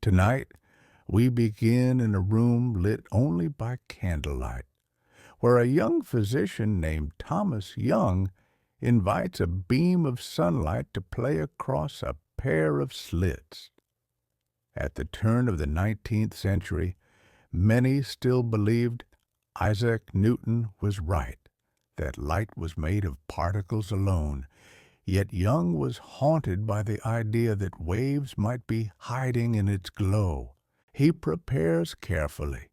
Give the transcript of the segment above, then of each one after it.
Tonight, we begin in a room lit only by candlelight, where a young physician named Thomas Young invites a beam of sunlight to play across a pair of slits. At the turn of the 19th century, many still believed Isaac Newton was right, that light was made of particles alone, yet Young was haunted by the idea that waves might be hiding in its glow. He prepares carefully.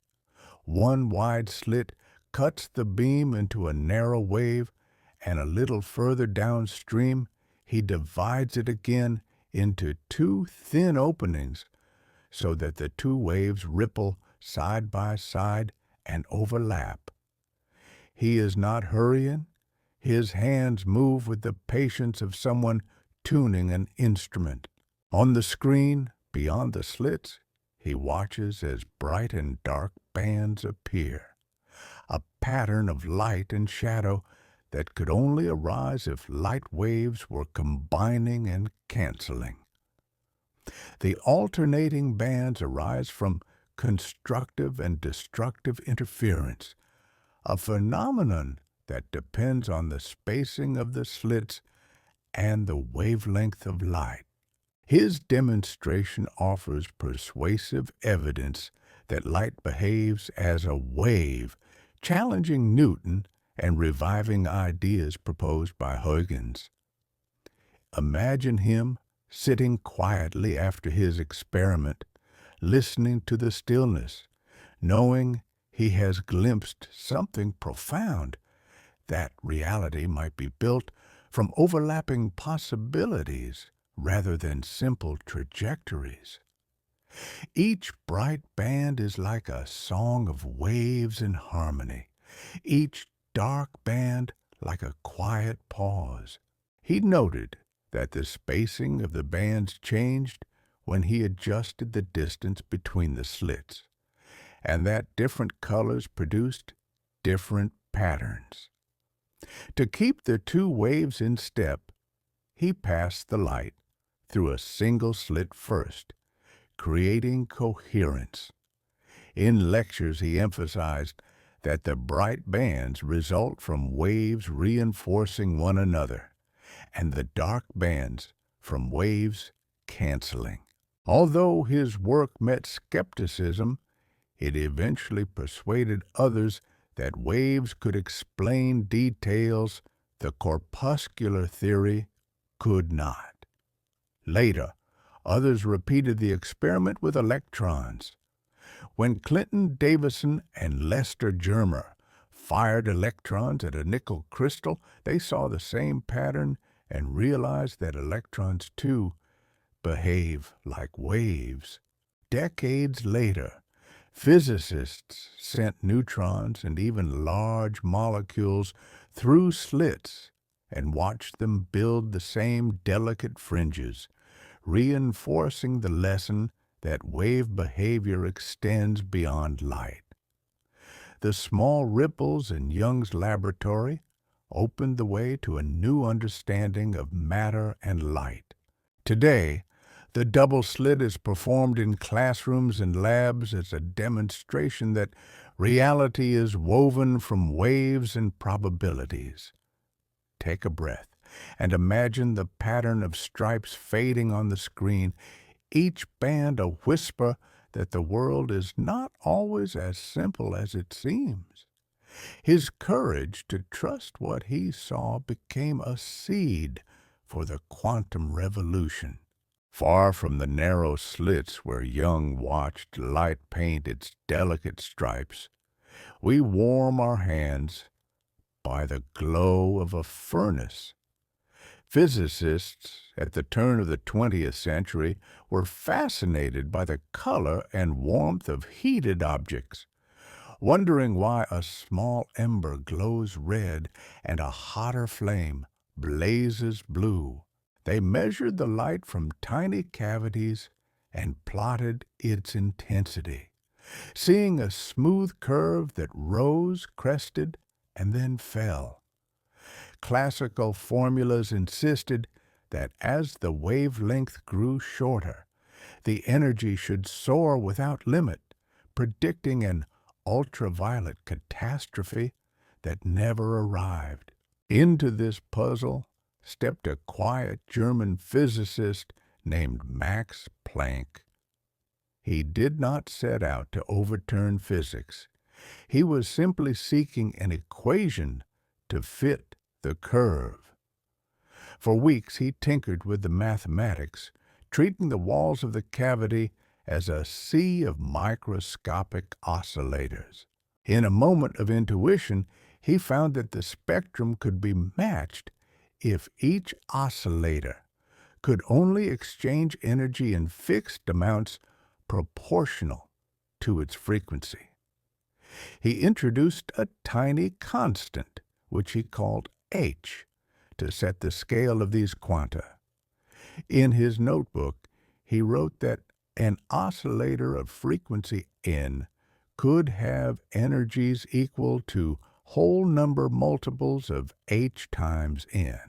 One wide slit cuts the beam into a narrow wave, and a little further downstream he divides it again into two thin openings so that the two waves ripple side by side and overlap. He is not hurrying. His hands move with the patience of someone tuning an instrument. On the screen, beyond the slits, he watches as bright and dark bands appear, a pattern of light and shadow that could only arise if light waves were combining and canceling. The alternating bands arise from constructive and destructive interference, a phenomenon that depends on the spacing of the slits and the wavelength of light. His demonstration offers persuasive evidence that light behaves as a wave, challenging Newton and reviving ideas proposed by Huygens. Imagine him sitting quietly after his experiment, listening to the stillness, knowing he has glimpsed something profound, that reality might be built from overlapping possibilities rather than simple trajectories. Each bright band is like a song of waves in harmony, each dark band like a quiet pause. He noted that the spacing of the bands changed when he adjusted the distance between the slits, and that different colors produced different patterns. To keep the two waves in step, he passed the light through a single slit first, creating coherence. In lectures, he emphasized that the bright bands result from waves reinforcing one another, and the dark bands from waves canceling. Although his work met skepticism, it eventually persuaded others that waves could explain details the corpuscular theory could not. Later, others repeated the experiment with electrons. When Clinton Davison and Lester Germer fired electrons at a nickel crystal, they saw the same pattern and realized that electrons, too, behave like waves. Decades later, physicists sent neutrons and even large molecules through slits and watched them build the same delicate fringes, reinforcing the lesson that wave behavior extends beyond light. The small ripples in Young's laboratory opened the way to a new understanding of matter and light. Today, the double slit is performed in classrooms and labs as a demonstration that reality is woven from waves and probabilities. Take a breath and imagine the pattern of stripes fading on the screen, each band a whisper that the world is not always as simple as it seems. His courage to trust what he saw became a seed for the quantum revolution. Far from the narrow slits where Young watched light paint its delicate stripes, we warm our hands by the glow of a furnace. Physicists at the turn of the 20th century were fascinated by the color and warmth of heated objects, wondering why a small ember glows red and a hotter flame blazes blue. They measured the light from tiny cavities and plotted its intensity, seeing a smooth curve that rose, crested, and then fell. Classical formulas insisted that as the wavelength grew shorter, the energy should soar without limit, predicting an ultraviolet catastrophe that never arrived. Into this puzzle stepped a quiet German physicist named Max Planck. He did not set out to overturn physics. He was simply seeking an equation to fit the curve. For weeks he tinkered with the mathematics, treating the walls of the cavity as a sea of microscopic oscillators. In a moment of intuition, he found that the spectrum could be matched if each oscillator could only exchange energy in fixed amounts proportional to its frequency. He introduced a tiny constant, which he called h, to set the scale of these quanta. In his notebook, he wrote that an oscillator of frequency n could have energies equal to whole number multiples of h times n.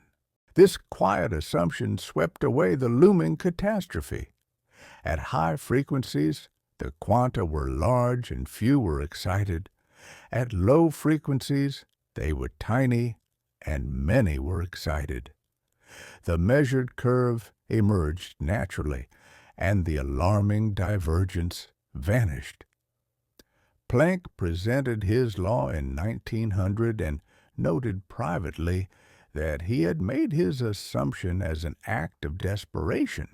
This quiet assumption swept away the looming catastrophe. At high frequencies, the quanta were large and few were excited. At low frequencies, they were tiny and many were excited. The measured curve emerged naturally, and the alarming divergence vanished. Planck presented his law in 1900 and noted privately that he had made his assumption as an act of desperation,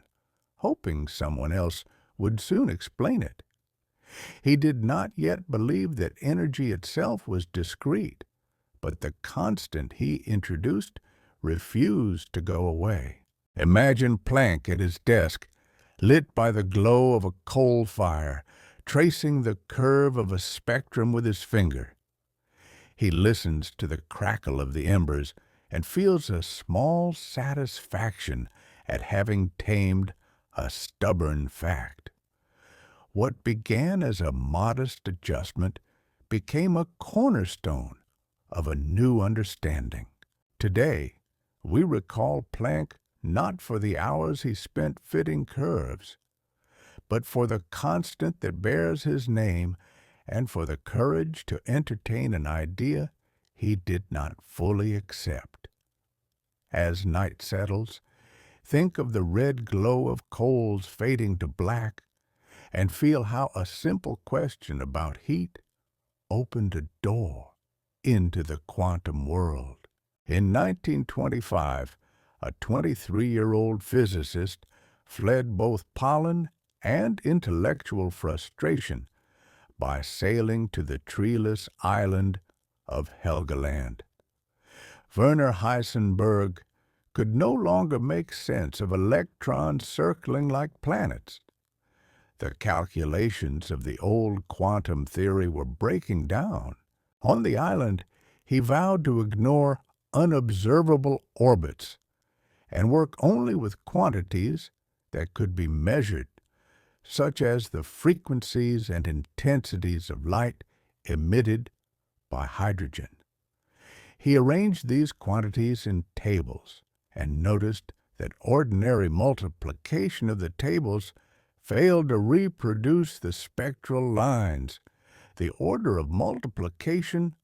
hoping someone else would soon explain it. He did not yet believe that energy itself was discrete, but the constant he introduced refused to go away. Imagine Planck at his desk, lit by the glow of a coal fire, tracing the curve of a spectrum with his finger. He listens to the crackle of the embers and feels a small satisfaction at having tamed a stubborn fact. What began as a modest adjustment became a cornerstone of a new understanding. Today, we recall Planck not for the hours he spent fitting curves, but for the constant that bears his name and for the courage to entertain an idea he did not fully accept. As night settles, think of the red glow of coals fading to black, and feel how a simple question about heat opened a door into the quantum world. In 1925, a 23-year-old physicist fled both pollen and intellectual frustration by sailing to the treeless island of Helgoland. Werner Heisenberg could no longer make sense of electrons circling like planets. The calculations of the old quantum theory were breaking down. On the island, he vowed to ignore unobservable orbits and work only with quantities that could be measured, such as the frequencies and intensities of light emitted by hydrogen. He arranged these quantities in tables and noticed that ordinary multiplication of the tables failed to reproduce the spectral lines. The order of multiplication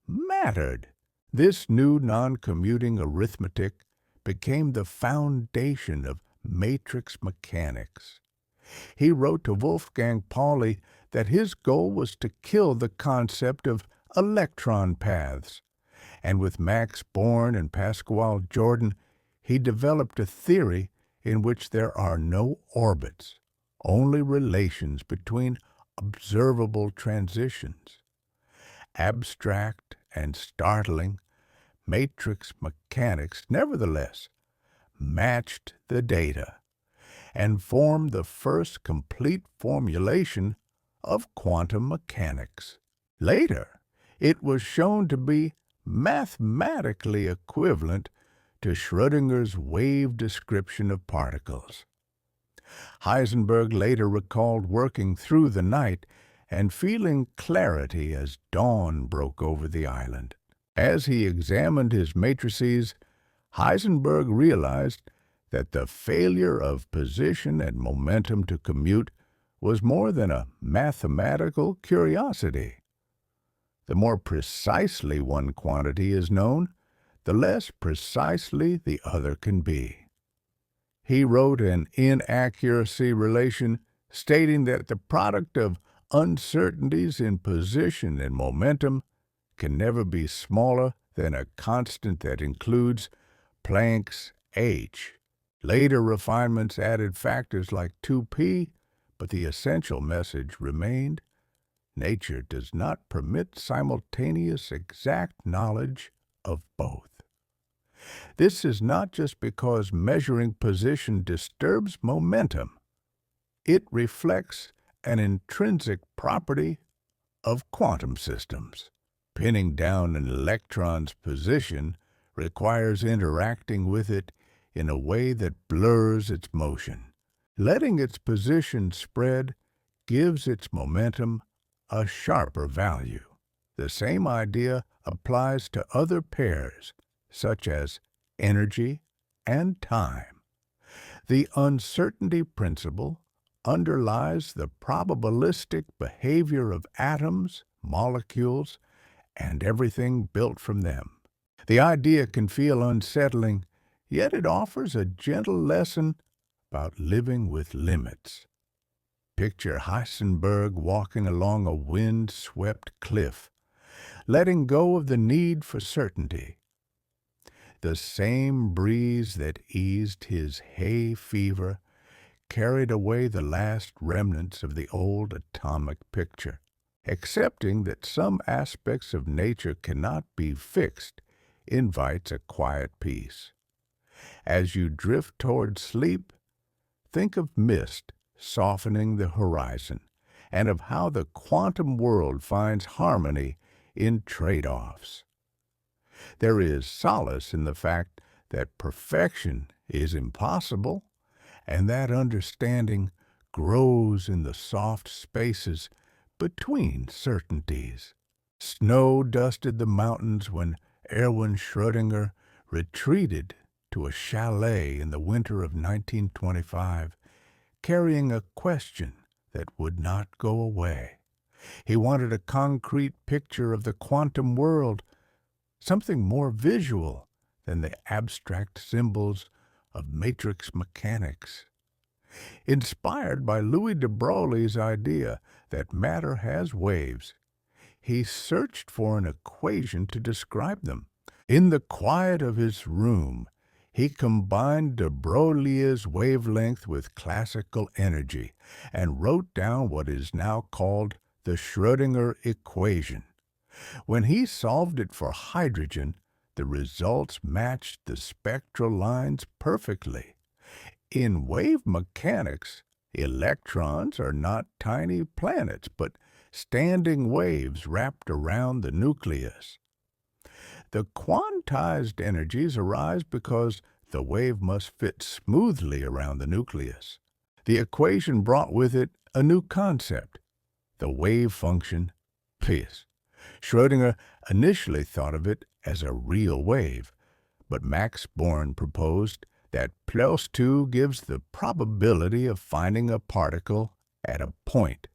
mattered. This new non-commuting arithmetic became the foundation of matrix mechanics. He wrote to Wolfgang Pauli that his goal was to kill the concept of electron paths, and with Max Born and Pascual Jordan, he developed a theory in which there are no orbits, only relations between observable transitions. Abstract and startling, matrix mechanics, nevertheless, matched the data and formed the first complete formulation of quantum mechanics. Later, it was shown to be mathematically equivalent to Schrödinger's wave description of particles. Heisenberg later recalled working through the night and feeling clarity as dawn broke over the island. As he examined his matrices, Heisenberg realized that the failure of position and momentum to commute was more than a mathematical curiosity. The more precisely one quantity is known, the less precisely the other can be. He wrote an inaccuracy relation stating that the product of uncertainties in position and momentum can never be smaller than a constant that includes Planck's h. Later refinements added factors like 2p, but the essential message remained: nature does not permit simultaneous exact knowledge of both. This is not just because measuring position disturbs momentum. It reflects an intrinsic property of quantum systems. Pinning down an electron's position requires interacting with it in a way that blurs its motion. Letting its position spread gives its momentum a sharper value. The same idea applies to other pairs, such as energy and time. The uncertainty principle underlies the probabilistic behavior of atoms, molecules, and everything built from them. The idea can feel unsettling, yet it offers a gentle lesson about living with limits. Picture Heisenberg walking along a wind-swept cliff, letting go of the need for certainty. The same breeze that eased his hay fever carried away the last remnants of the old atomic picture. Accepting that some aspects of nature cannot be fixed invites a quiet peace. As you drift toward sleep, think of mist softening the horizon, and of how the quantum world finds harmony in trade-offs. There is solace in the fact that perfection is impossible, and that understanding grows in the soft spaces between certainties. Snow dusted the mountains when Erwin Schrödinger retreated to a chalet in the winter of 1925, carrying a question that would not go away. He wanted a concrete picture of the quantum world, something more visual than the abstract symbols of matrix mechanics. Inspired by Louis de Broglie's idea that matter has waves, he searched for an equation to describe them. In the quiet of his room, he combined de Broglie's wavelength with classical energy and wrote down what is now called the Schrödinger equation. When he solved it for hydrogen, the results matched the spectral lines perfectly. In wave mechanics, electrons are not tiny planets, but standing waves wrapped around the nucleus. The quantized energies arise because the wave must fit smoothly around the nucleus. The equation brought with it a new concept, the wave function phis. Schrödinger initially thought of it as a real wave, but Max Born proposed that +2 gives the probability of finding a particle at a point.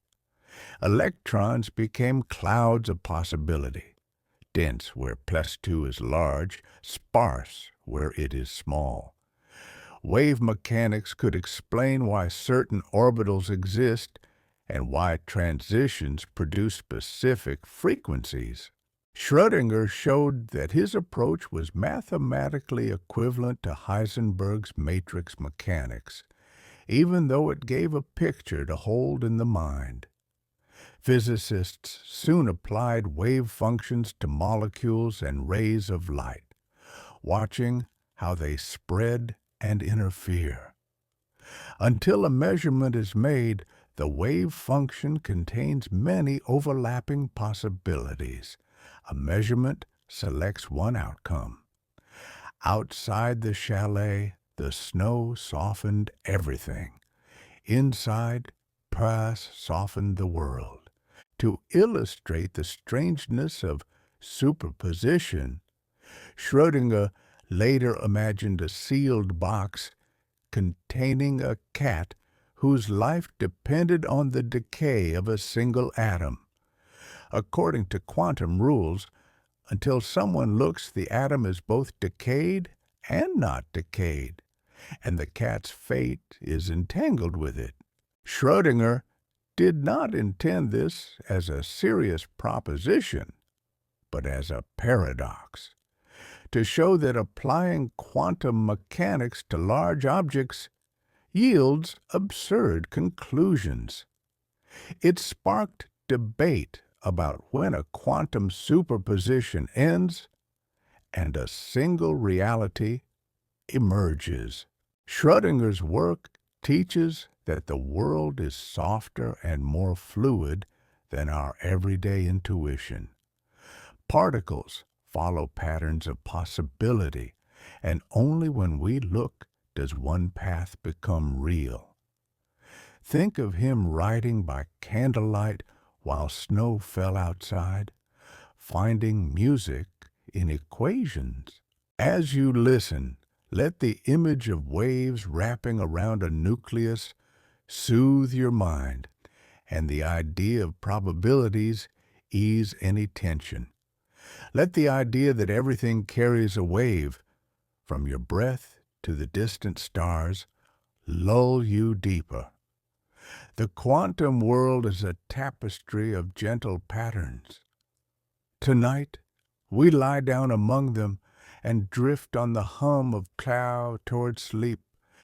Electrons became clouds of possibility, dense where +2 is large, sparse where it is small. Wave mechanics could explain why certain orbitals exist and why transitions produce specific frequencies. Schrödinger showed that his approach was mathematically equivalent to Heisenberg's matrix mechanics, even though it gave a picture to hold in the mind. Physicists soon applied wave functions to molecules and rays of light, watching how they spread and interfere. Until a measurement is made, the wave function contains many overlapping possibilities. A measurement selects one outcome. Outside the chalet, the snow softened everything. Inside, Prass softened the world. To illustrate the strangeness of superposition, Schrödinger later imagined a sealed box containing a cat whose life depended on the decay of a single atom. According to quantum rules, until someone looks, the atom is both decayed and not decayed, and the cat's fate is entangled with it. Schrödinger did not intend this as a serious proposition, but as a paradox, to show that applying quantum mechanics to large objects yields absurd conclusions. It sparked debate about when a quantum superposition ends and a single reality emerges. Schrödinger's work teaches that the world is softer and more fluid than our everyday intuition. Particles follow patterns of possibility, and only when we look does one path become real. Think of him writing by candlelight while snow fell outside, finding music in equations. As you listen, let the image of waves wrapping around a nucleus soothe your mind, and the idea of probabilities ease any tension. Let the idea that everything carries a wave, from your breath to the distant stars, lull you deeper. The quantum world is a tapestry of gentle patterns. Tonight, we lie down among them and drift on the hum of cloud toward sleep.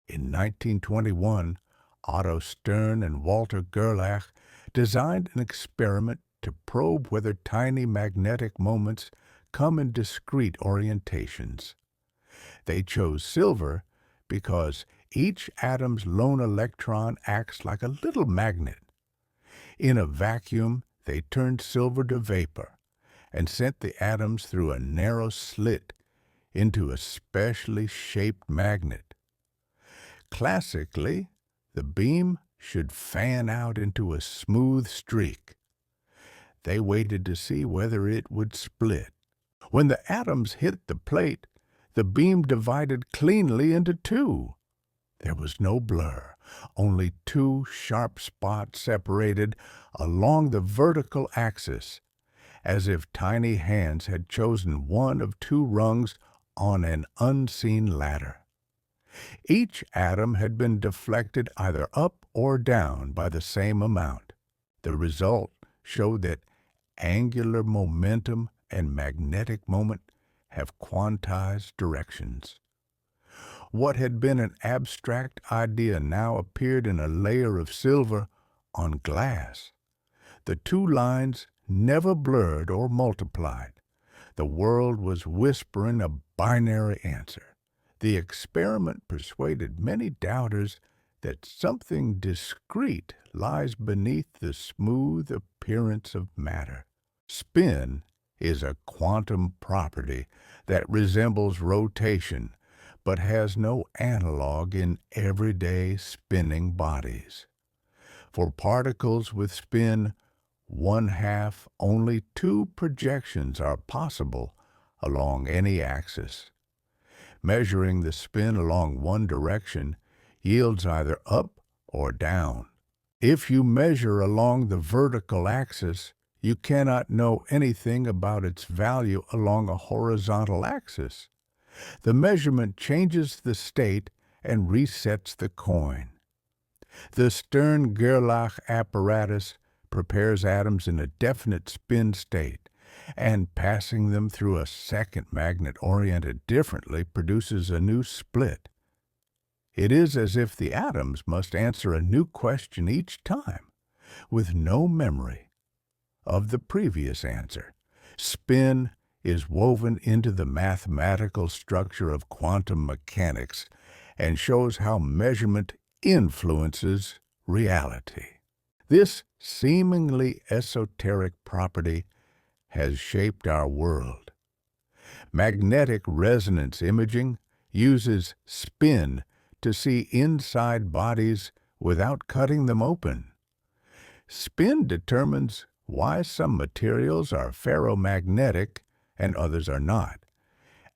In 1921, Otto Stern and Walter Gerlach designed an experiment to probe whether tiny magnetic moments come in discrete orientations. They chose silver because each atom's lone electron acts like a little magnet. In a vacuum, they turned silver to vapor and sent the atoms through a narrow slit into a specially shaped magnet. Classically, the beam should fan out into a smooth streak. They waited to see whether it would split. When the atoms hit the plate, the beam divided cleanly into two. There was no blur, only two sharp spots separated along the vertical axis, as if tiny hands had chosen one of two rungs on an unseen ladder. Each atom had been deflected either up or down by the same amount. The result showed that angular momentum and magnetic moment have quantized directions. What had been an abstract idea now appeared in a layer of silver on glass. The two lines never blurred or multiplied. The world was whispering a binary answer. The experiment persuaded many doubters that something discrete lies beneath the smooth appearance of matter. Spin is a quantum property that resembles rotation, but has no analog in everyday spinning bodies. For particles with spin 1/2, only two projections are possible along any axis. Measuring the spin along one direction yields either up or down. If you measure along the vertical axis, you cannot know anything about its value along a horizontal axis. The measurement changes the state and resets the coin. The Stern-Gerlach apparatus prepares atoms in a definite spin state, and passing them through a second magnet oriented differently produces a new split. It is as if the atoms must answer a new question each time, with no memory of the previous answer. Spin is woven into the mathematical structure of quantum mechanics and shows how measurement influences reality. This seemingly esoteric property has shaped our world. Magnetic resonance imaging uses spin to see inside bodies without cutting them open. Spin determines why some materials are ferromagnetic and others are not,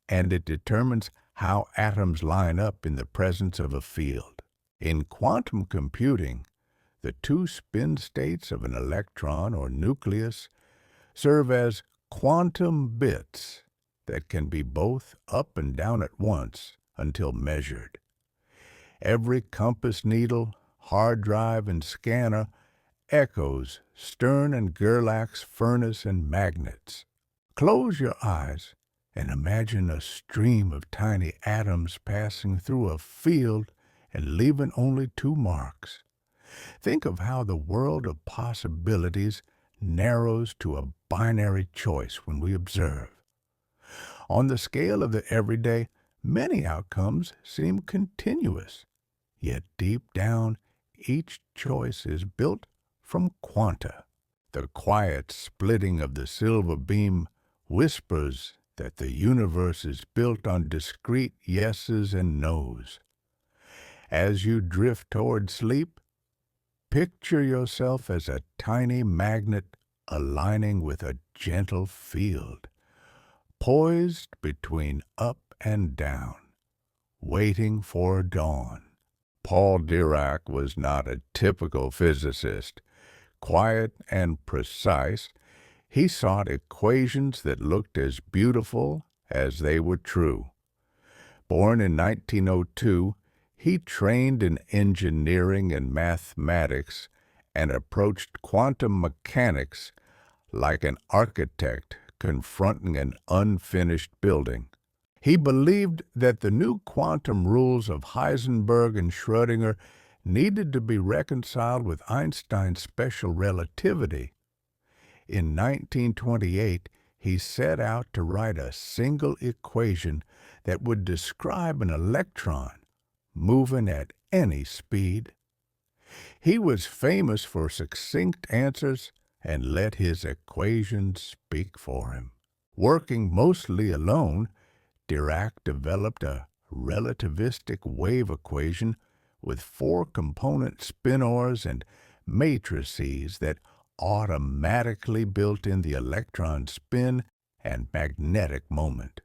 and it determines how atoms line up in the presence of a field. In quantum computing, the two spin states of an electron or nucleus serve as quantum bits that can be both up and down at once until measured. Every compass needle, hard drive, and scanner echoes Stern and Gerlach's furnace and magnets. Close your eyes and imagine a stream of tiny atoms passing through a field and leaving only two marks. Think of how the world of possibilities narrows to a binary choice when we observe. On the scale of the everyday, many outcomes seem continuous, yet deep down, each choice is built from quanta. The quiet splitting of the silver beam whispers that the universe is built on discrete yeses and nos. As you drift toward sleep, picture yourself as a tiny magnet aligning with a gentle field, poised between up and down, waiting for dawn. Paul Dirac was not a typical physicist. Quiet and precise, he sought equations that looked as beautiful as they were true. Born in 1902, he trained in engineering and mathematics and approached quantum mechanics like an architect confronting an unfinished building. He believed that the new quantum rules of Heisenberg and Schrödinger needed to be reconciled with Einstein's special relativity. In 1928, he set out to write a single equation that would describe an electron moving at any speed. He was famous for succinct answers and let his equations speak for him. Working mostly alone, Dirac developed a relativistic wave equation with 4-component spinors and matrices that automatically built in the electron spin and magnetic moment.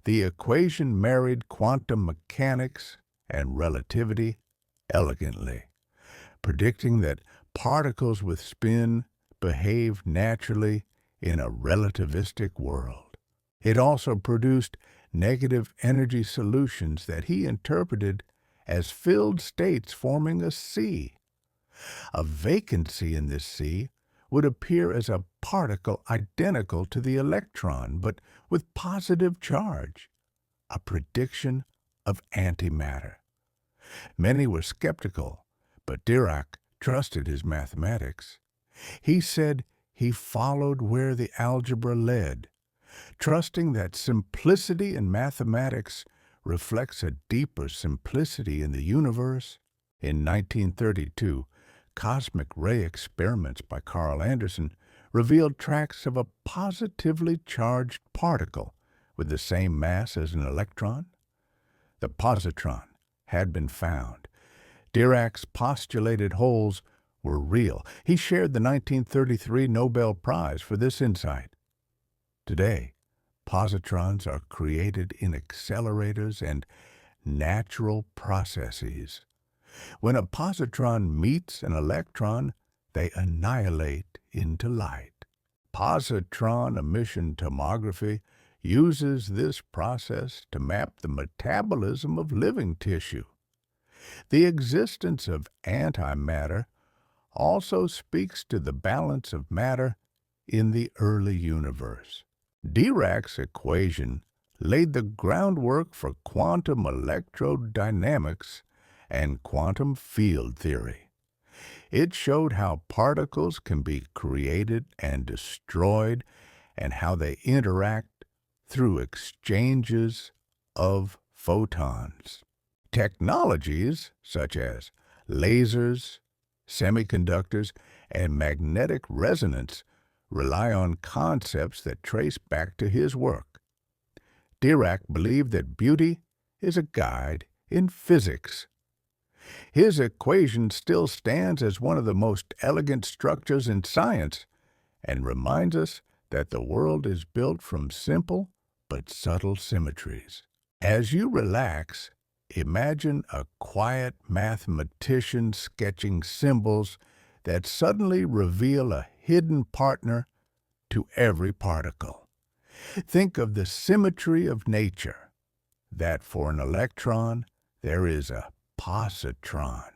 The equation married quantum mechanics and relativity elegantly, predicting that particles with spin behave naturally in a relativistic world. It also produced negative energy solutions that he interpreted as filled states forming a sea. A vacancy in this sea would appear as a particle identical to the electron, but with positive charge, a prediction of antimatter. Many were skeptical, but Dirac trusted his mathematics. He said he followed where the algebra led, trusting that simplicity in mathematics reflects a deeper simplicity in the universe. In 1932, cosmic ray experiments by Carl Anderson revealed tracks of a positively charged particle with the same mass as an electron. The positron had been found. Dirac's postulated holes were real. He shared the 1933 Nobel Prize for this insight. Today, positrons are created in accelerators and natural processes. When a positron meets an electron, they annihilate into light. Positron emission tomography uses this process to map the metabolism of living tissue. The existence of antimatter also speaks to the balance of matter in the early universe. Dirac's equation laid the groundwork for quantum electrodynamics and quantum field theory. It showed how particles can be created and destroyed and how they interact through exchanges of photons. Technologies such as lasers, semiconductors, and magnetic resonance rely on concepts that trace back to his work. Dirac believed that beauty is a guide in physics. His equation still stands as one of the most elegant structures in science and reminds us that the world is built from simple but subtle symmetries. As you relax, imagine a quiet mathematician sketching symbols that suddenly reveal a hidden partner to every particle. Think of the symmetry of nature, that for an electron there is a positron,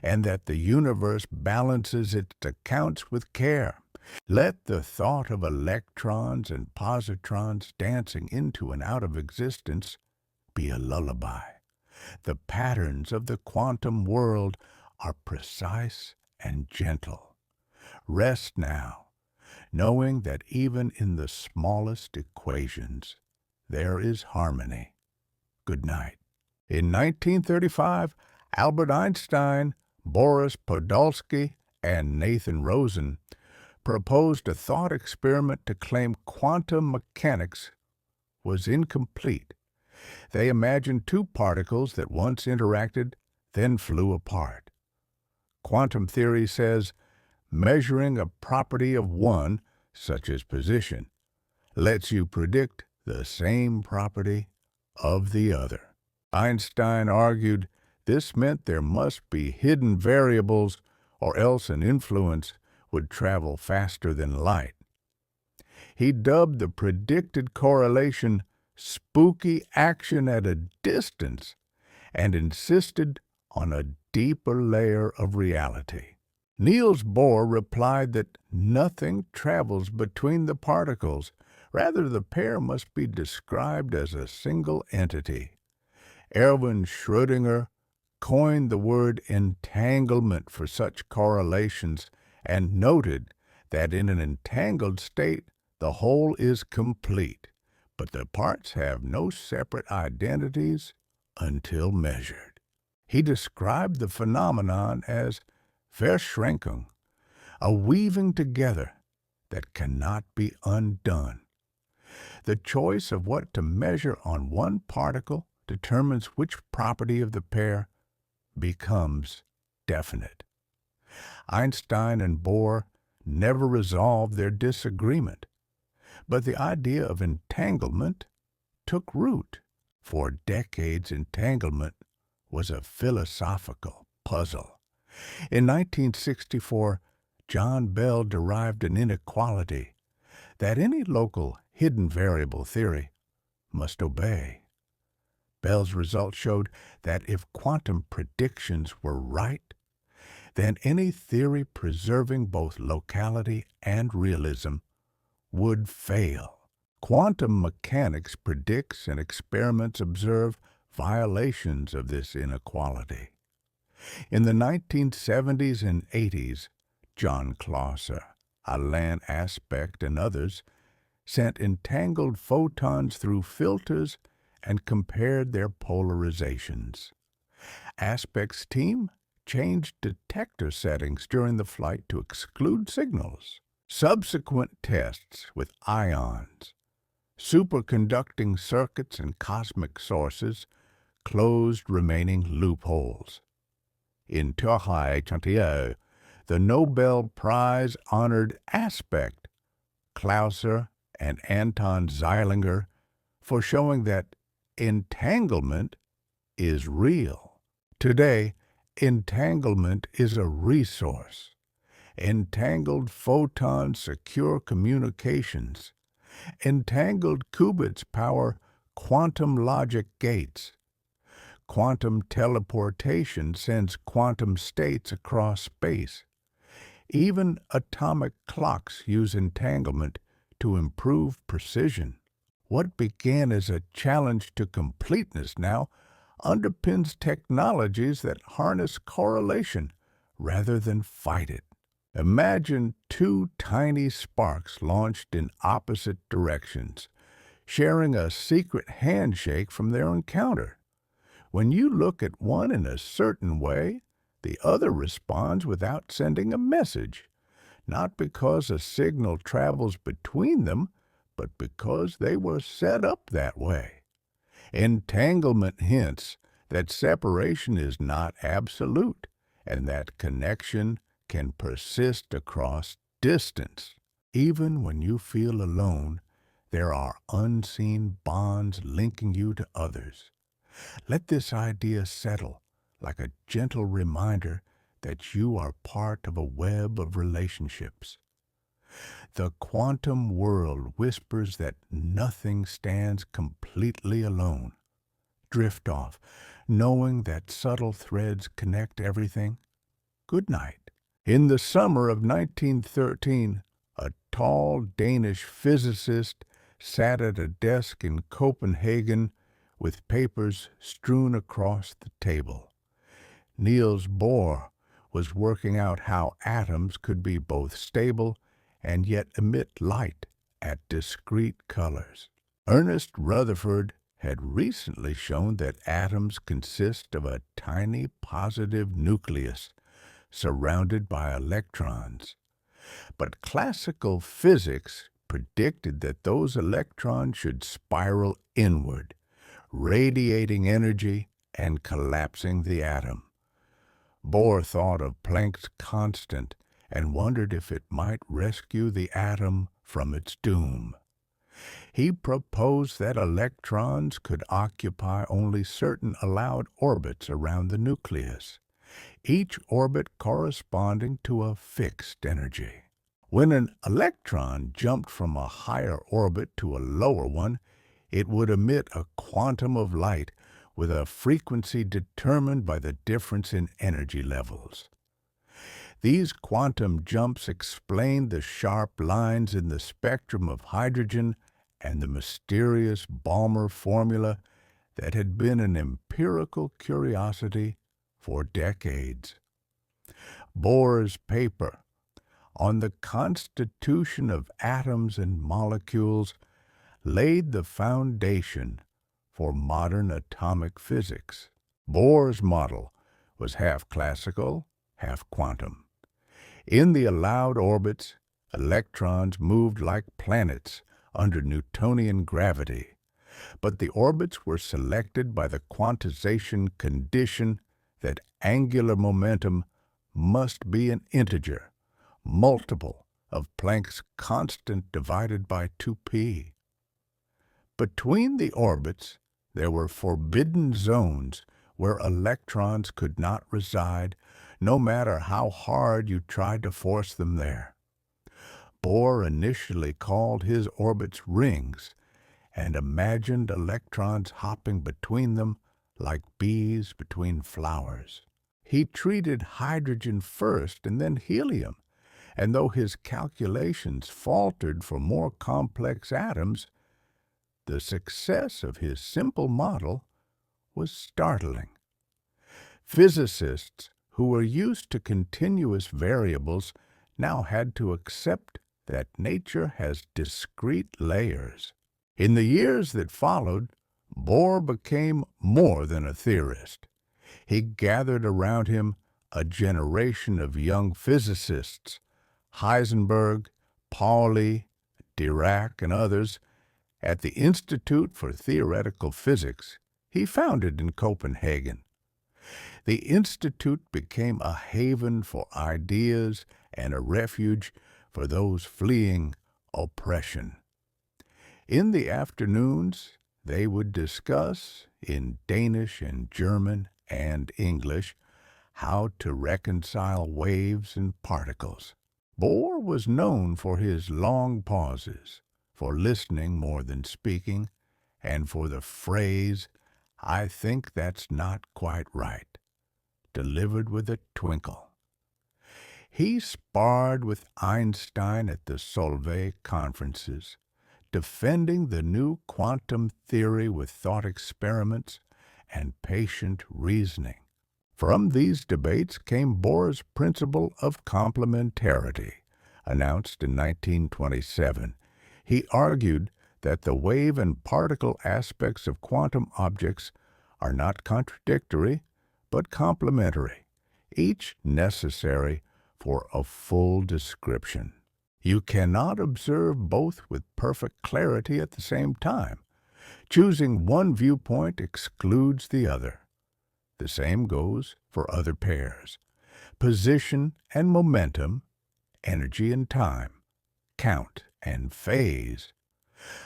and that the universe balances its accounts with care. Let the thought of electrons and positrons dancing into and out of existence be a lullaby. The patterns of the quantum world are precise and gentle. Rest now, knowing that even in the smallest equations, there is harmony. Good night. In 1935, Albert Einstein, Boris Podolsky, and Nathan Rosen proposed a thought experiment to claim quantum mechanics was incomplete. They imagined two particles that once interacted, then flew apart. Quantum theory says measuring a property of one, such as position, lets you predict the same property of the other. Einstein argued this meant there must be hidden variables, or else an influence would travel faster than light. He dubbed the predicted correlation spooky action at a distance and insisted on a deeper layer of reality. Niels Bohr replied that nothing travels between the particles. Rather, the pair must be described as a single entity. Erwin Schrödinger coined the word entanglement for such correlations and noted that in an entangled state, the whole is complete, but the parts have no separate identities until measured. He described the phenomenon as Verschränkung, a weaving together that cannot be undone. The choice of what to measure on one particle determines which property of the pair becomes definite. Einstein and Bohr never resolved their disagreement, but the idea of entanglement took root. For decades, entanglement was a philosophical puzzle. In 1964, John Bell derived an inequality that any local hidden variable theory must obey. Bell's results showed that if quantum predictions were right, then any theory preserving both locality and realism would fail. Quantum mechanics predicts and experiments observe violations of this inequality. In the 1970s and 80s, John Clauser, Alain Aspect, and others sent entangled photons through filters and compared their polarizations. Aspect's team changed detector settings during the flight to exclude signals. Subsequent tests with ions, superconducting circuits, and cosmic sources closed remaining loopholes. In 2021, the Nobel Prize honored Aspect, Clauser, and Anton Zeilinger for showing that entanglement is real. Today, entanglement is a resource. Entangled photons secure communications. Entangled qubits power quantum logic gates. Quantum teleportation sends quantum states across space. Even atomic clocks use entanglement to improve precision. What began as a challenge to completeness now underpins technologies that harness correlation rather than fight it. Imagine two tiny sparks launched in opposite directions, sharing a secret handshake from their encounter. When you look at one in a certain way, the other responds without sending a message, not because a signal travels between them, but because they were set up that way. Entanglement hints that separation is not absolute, and that connection can persist across distance. Even when you feel alone, there are unseen bonds linking you to others. Let this idea settle like a gentle reminder that you are part of a web of relationships. The quantum world whispers that nothing stands completely alone. Drift off, knowing that subtle threads connect everything. Good night. In the summer of 1913, a tall Danish physicist sat at a desk in Copenhagen with papers strewn across the table. Niels Bohr was working out how atoms could be both stable and yet emit light at discrete colors. Ernest Rutherford had recently shown that atoms consist of a tiny positive nucleus surrounded by electrons. But classical physics predicted that those electrons should spiral inward, radiating energy and collapsing the atom. Bohr thought of Planck's constant and wondered if it might rescue the atom from its doom. He proposed that electrons could occupy only certain allowed orbits around the nucleus, each orbit corresponding to a fixed energy. When an electron jumped from a higher orbit to a lower one, it would emit a quantum of light with a frequency determined by the difference in energy levels. These quantum jumps explain the sharp lines in the spectrum of hydrogen and the mysterious Balmer formula that had been an empirical curiosity for decades. Bohr's paper on the constitution of atoms and molecules laid the foundation for modern atomic physics. Bohr's model was half classical, half quantum. In the allowed orbits, electrons moved like planets under Newtonian gravity, but the orbits were selected by the quantization condition that angular momentum must be an integer, multiple of Planck's constant divided by 2p. Between the orbits, there were forbidden zones where electrons could not reside, no matter how hard you tried to force them there. Bohr initially called his orbits rings and imagined electrons hopping between them like bees between flowers. He treated hydrogen first and then helium, and though his calculations faltered for more complex atoms, the success of his simple model was startling. Physicists who were used to continuous variables now had to accept that nature has discrete layers. In the years that followed, Bohr became more than a theorist. He gathered around him a generation of young physicists, Heisenberg, Pauli, Dirac, and others, at the Institute for Theoretical Physics he founded in Copenhagen. The Institute became a haven for ideas and a refuge for those fleeing oppression. In the afternoons, they would discuss, in Danish and German and English, how to reconcile waves and particles. Bohr was known for his long pauses, for listening more than speaking, and for the phrase, "I think that's not quite right," delivered with a twinkle. He sparred with Einstein at the Solvay conferences, defending the new quantum theory with thought experiments and patient reasoning. From these debates came Bohr's principle of complementarity, announced in 1927. He argued that the wave and particle aspects of quantum objects are not contradictory, but complementary, each necessary for a full description. You cannot observe both with perfect clarity at the same time. Choosing one viewpoint excludes the other. The same goes for other pairs. Position and momentum, energy and time, count and phase,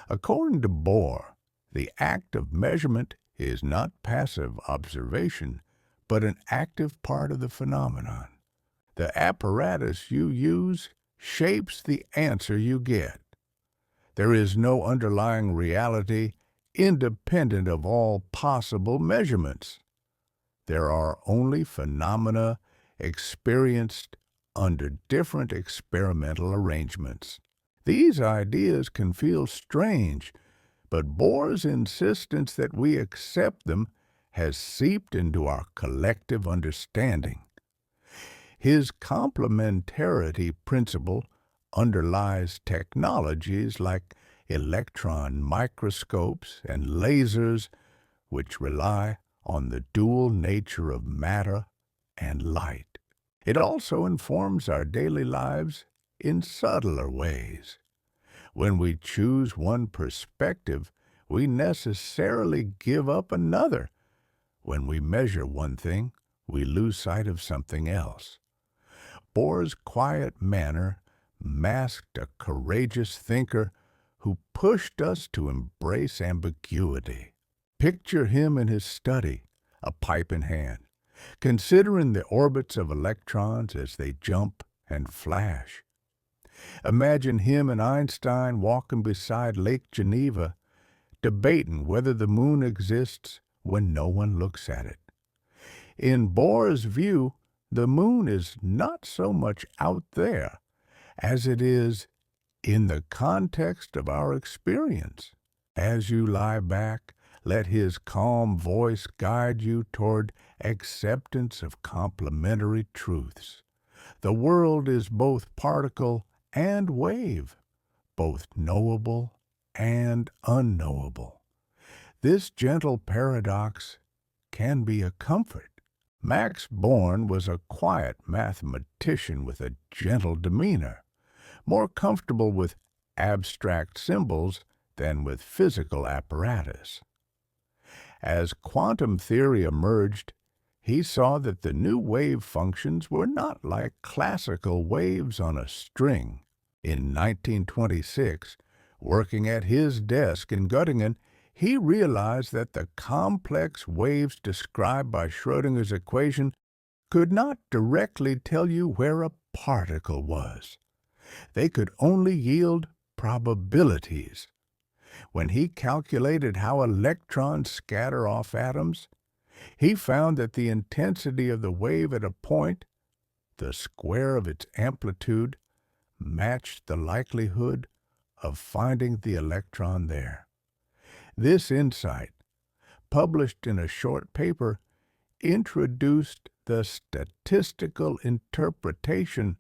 According to Bohr, the act of measurement is not passive observation, but an active part of the phenomenon. The apparatus you use shapes the answer you get. There is no underlying reality independent of all possible measurements. There are only phenomena experienced under different experimental arrangements. These ideas can feel strange, but Bohr's insistence that we accept them has seeped into our collective understanding. His complementarity principle underlies technologies like electron microscopes and lasers, which rely on the dual nature of matter and light. It also informs our daily lives in subtler ways. When we choose one perspective, we necessarily give up another. When we measure one thing, we lose sight of something else. Bohr's quiet manner masked a courageous thinker who pushed us to embrace ambiguity. Picture him in his study, a pipe in hand, considering the orbits of electrons as they jump and flash. Imagine him and Einstein walking beside Lake Geneva, debating whether the moon exists when no one looks at it. In Bohr's view, the moon is not so much out there as it is in the context of our experience. As you lie back, let his calm voice guide you toward acceptance of complementary truths. The world is both particle and wave, both knowable and unknowable. This gentle paradox can be a comfort. Max Born was a quiet mathematician with a gentle demeanor, more comfortable with abstract symbols than with physical apparatus. As quantum theory emerged, he saw that the new wave functions were not like classical waves on a string. In 1926, working at his desk in Göttingen, he realized that the complex waves described by Schrödinger's equation could not directly tell you where a particle was. They could only yield probabilities. When he calculated how electrons scatter off atoms, he found that the intensity of the wave at a point, the square of its amplitude, matched the likelihood of finding the electron there. This insight, published in a short paper, introduced the statistical interpretation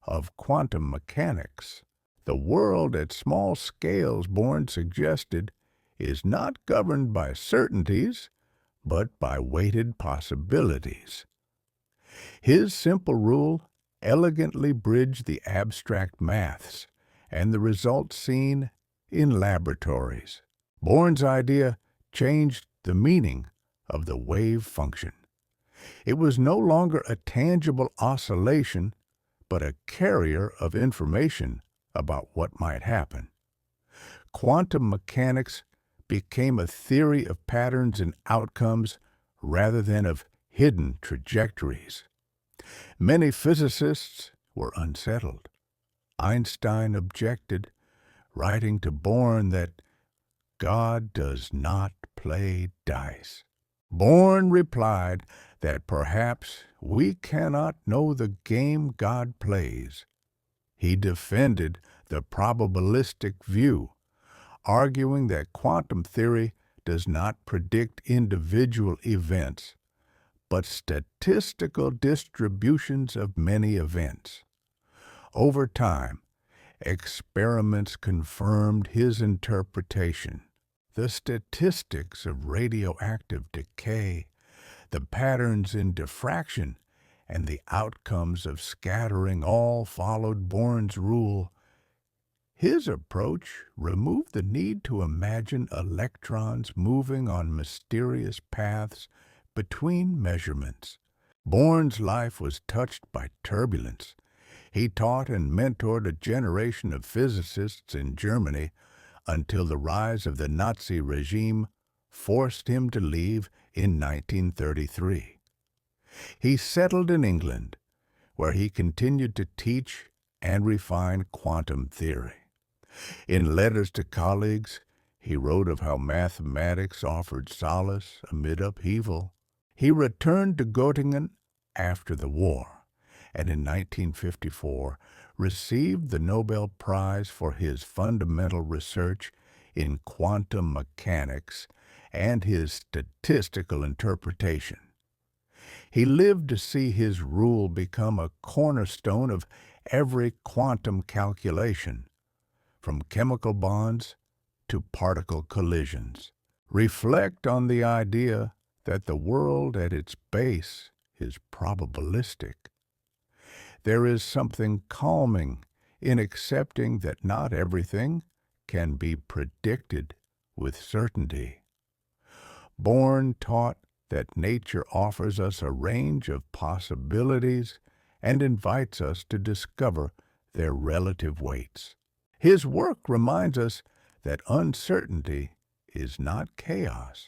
of quantum mechanics. The world at small scales, Born suggested, is not governed by certainties, but by weighted possibilities. His simple rule elegantly bridged the abstract maths and the results seen in laboratories. Born's idea changed the meaning of the wave function. It was no longer a tangible oscillation, but a carrier of information about what might happen. Quantum mechanics became a theory of patterns and outcomes rather than of hidden trajectories. Many physicists were unsettled. Einstein objected, writing to Born that God does not play dice. Born replied that perhaps we cannot know the game God plays. He defended the probabilistic view, arguing that quantum theory does not predict individual events, but statistical distributions of many events. Over time, experiments confirmed his interpretation. The statistics of radioactive decay, the patterns in diffraction, and the outcomes of scattering all followed Born's rule. His approach removed the need to imagine electrons moving on mysterious paths between measurements. Born's life was touched by turbulence. He taught and mentored a generation of physicists in Germany, until the rise of the Nazi regime forced him to leave in 1933. He settled in England, where he continued to teach and refine quantum theory. In letters to colleagues, he wrote of how mathematics offered solace amid upheaval. He returned to Göttingen after the war, and in 1954 received the Nobel Prize for his fundamental research in quantum mechanics and his statistical interpretation. He lived to see his rule become a cornerstone of every quantum calculation, from chemical bonds to particle collisions. Reflect on the idea that the world at its base is probabilistic. There is something calming in accepting that not everything can be predicted with certainty. Bohr taught that nature offers us a range of possibilities and invites us to discover their relative weights. His work reminds us that uncertainty is not chaos.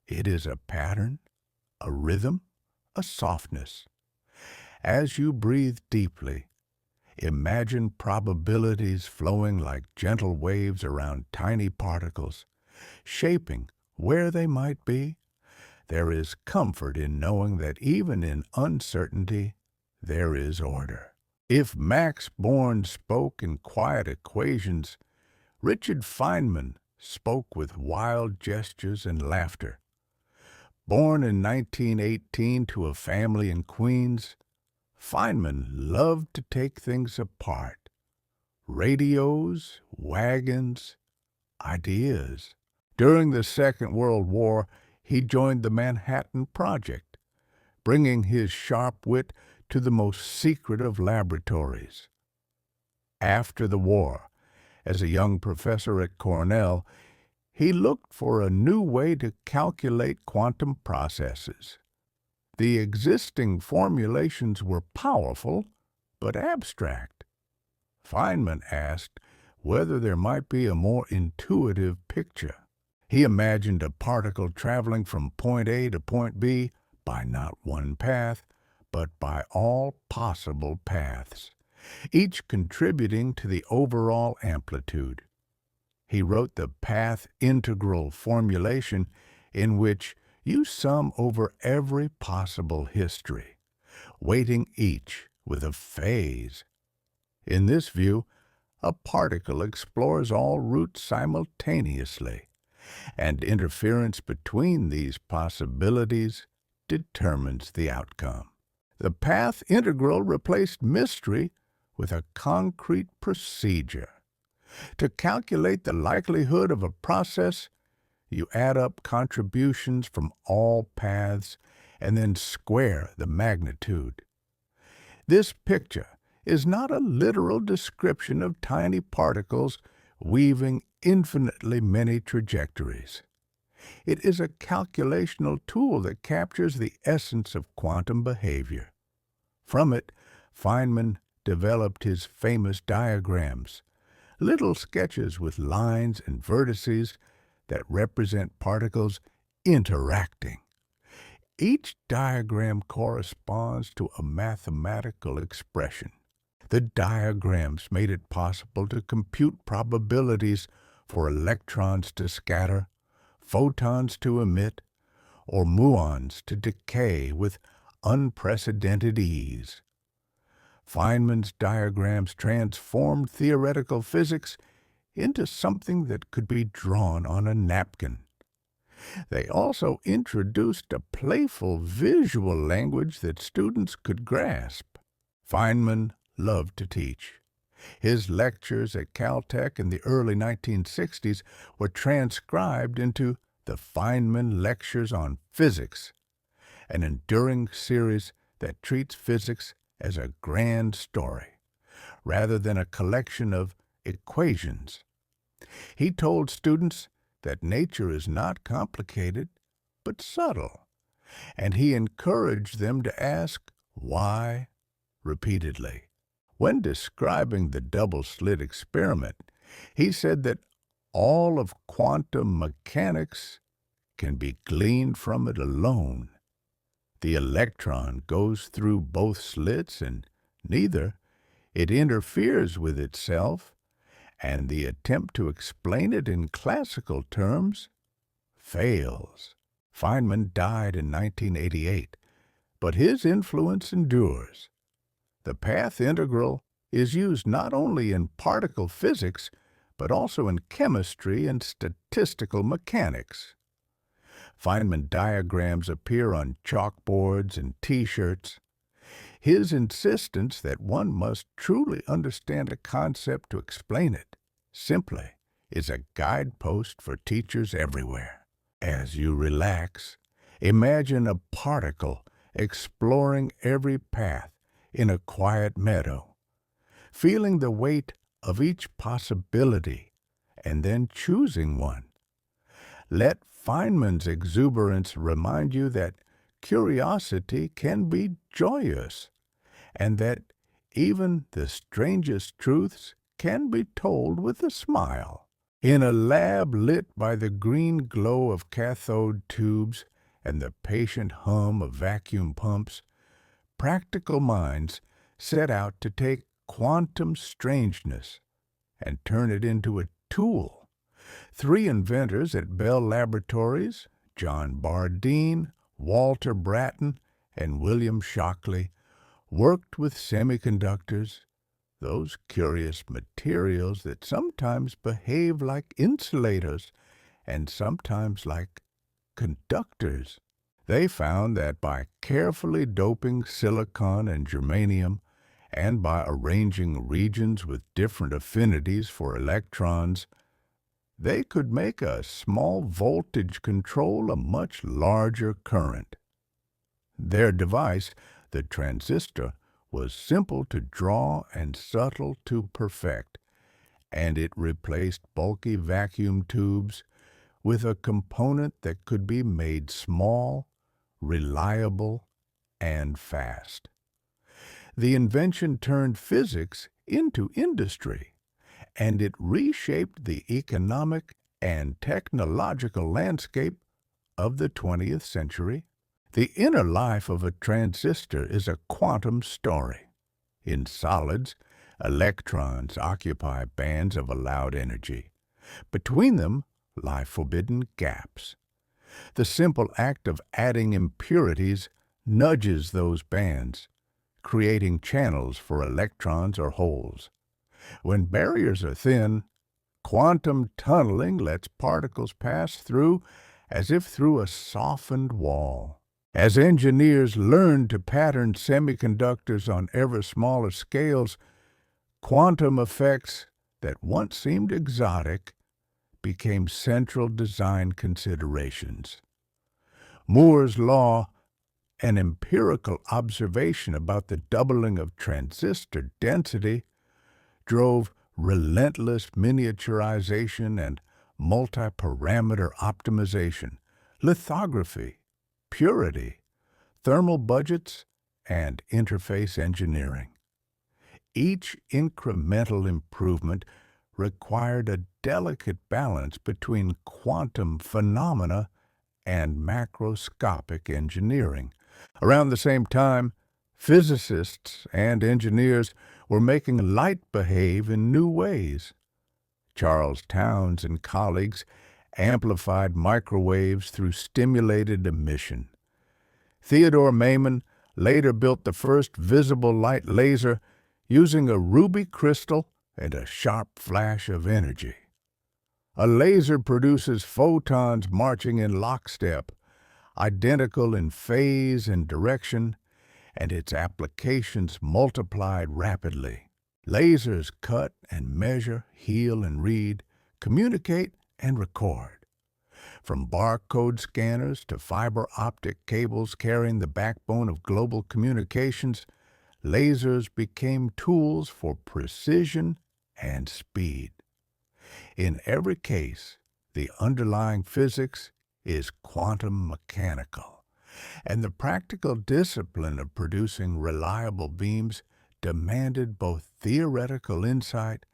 It is a pattern, a rhythm, a softness. As you breathe deeply, imagine probabilities flowing like gentle waves around tiny particles, shaping where they might be. There is comfort in knowing that even in uncertainty, there is order. If Max Born spoke in quiet equations, Richard Feynman spoke with wild gestures and laughter. Born in 1918 to a family in Queens, Feynman loved to take things apart. Radios, wagons, ideas. During the Second World War, he joined the Manhattan Project, bringing his sharp wit to the most secret of laboratories. After the war, as a young professor at Cornell, he looked for a new way to calculate quantum processes. The existing formulations were powerful, but abstract. Feynman asked whether there might be a more intuitive picture. He imagined a particle traveling from point A to point B by not one path, but by all possible paths, each contributing to the overall amplitude. He wrote the path integral formulation, in which you sum over every possible history, weighting each with a phase. In this view, a particle explores all routes simultaneously, and interference between these possibilities determines the outcome. The path integral replaced mystery with a concrete procedure. To calculate the likelihood of a process, you add up contributions from all paths and then square the magnitude. This picture is not a literal description of tiny particles weaving infinitely many trajectories. It is a calculational tool that captures the essence of quantum behavior. From it, Feynman developed his famous diagrams, little sketches with lines and vertices that represent particles interacting. Each diagram corresponds to a mathematical expression. The diagrams made it possible to compute probabilities for electrons to scatter, photons to emit, or muons to decay with unprecedented ease. Feynman's diagrams transformed theoretical physics into something that could be drawn on a napkin. They also introduced a playful visual language that students could grasp. Feynman loved to teach. His lectures at Caltech in the early 1960s were transcribed into the Feynman Lectures on Physics, an enduring series that treats physics as a grand story, rather than a collection of equations. He told students that nature is not complicated, but subtle, and he encouraged them to ask why repeatedly. When describing the double-slit experiment, he said that All of quantum mechanics can be gleaned from it alone. The electron goes through both slits, and neither it interferes with itself, and the attempt to explain it in classical terms fails. Feynman died in 1988, but his influence endures. The path integral is used not only in particle physics, but also in chemistry and statistical mechanics. Feynman diagrams appear on chalkboards and T-shirts. His insistence that one must truly understand a concept to explain it simply is a guidepost for teachers everywhere. As you relax, imagine a particle exploring every path in a quiet meadow, feeling the weight of each possibility and then choosing one. Let Feynman's exuberance remind you that curiosity can be joyous, and that even the strangest truths can be told with a smile. In a lab lit by the green glow of cathode tubes and the patient hum of vacuum pumps, practical minds set out to take quantum strangeness and turn it into a tool. 3 inventors at Bell Laboratories, John Bardeen, Walter Brattain, and William Shockley, worked with semiconductors, those curious materials that sometimes behave like insulators and sometimes like conductors. They found that by carefully doping silicon and germanium, and by arranging regions with different affinities for electrons, they could make a small voltage control a much larger current. Their device, the transistor, was simple to draw and subtle to perfect, and it replaced bulky vacuum tubes with a component that could be made small, reliable, and fast. The invention turned physics into industry, and it reshaped the economic and technological landscape of the 20th century. The inner life of a transistor is a quantum story. In solids, electrons occupy bands of allowed energy. Between them lie forbidden gaps. The simple act of adding impurities nudges those bands, creating channels for electrons or holes. When barriers are thin, quantum tunneling lets particles pass through as if through a softened wall. As engineers learn to pattern semiconductors on ever smaller scales, quantum effects that once seemed exotic became central design considerations. Moore's law, an empirical observation about the doubling of transistor density, drove relentless miniaturization and multi-parameter optimization, lithography, purity, thermal budgets, and interface engineering. Each incremental improvement required a delicate balance between quantum phenomena and macroscopic engineering. Around the same time, physicists and engineers were making light behave in new ways. Charles Townes and colleagues amplified microwaves through stimulated emission. Theodore Maiman later built the first visible light laser using a ruby crystal and a sharp flash of energy. A laser produces photons marching in lockstep, identical in phase and direction, and its applications multiplied rapidly. Lasers cut and measure, heal and read, communicate and record. From barcode scanners to fiber optic cables carrying the backbone of global communications, lasers became tools for precision and speed. In every case, the underlying physics is quantum mechanical, and the practical discipline of producing reliable beams demanded both theoretical insight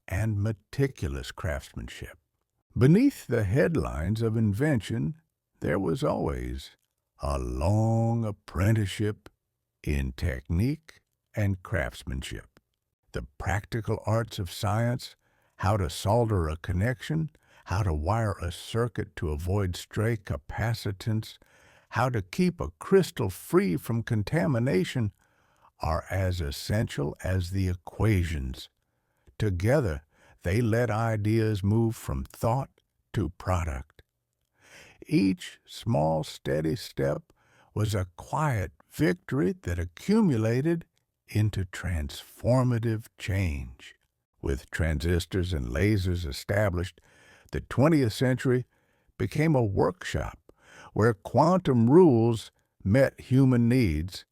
and meticulous craftsmanship. Beneath the headlines of invention, there was always a long apprenticeship in technique and craftsmanship. The practical arts of science, how to solder a connection, how to wire a circuit to avoid stray capacitance, how to keep a crystal free from contamination, are as essential as the equations. Together, they let ideas move from thought to product. Each small, steady step was a quiet victory that accumulated into transformative change. With transistors and lasers established, the 20th century became a workshop where quantum rules met human needs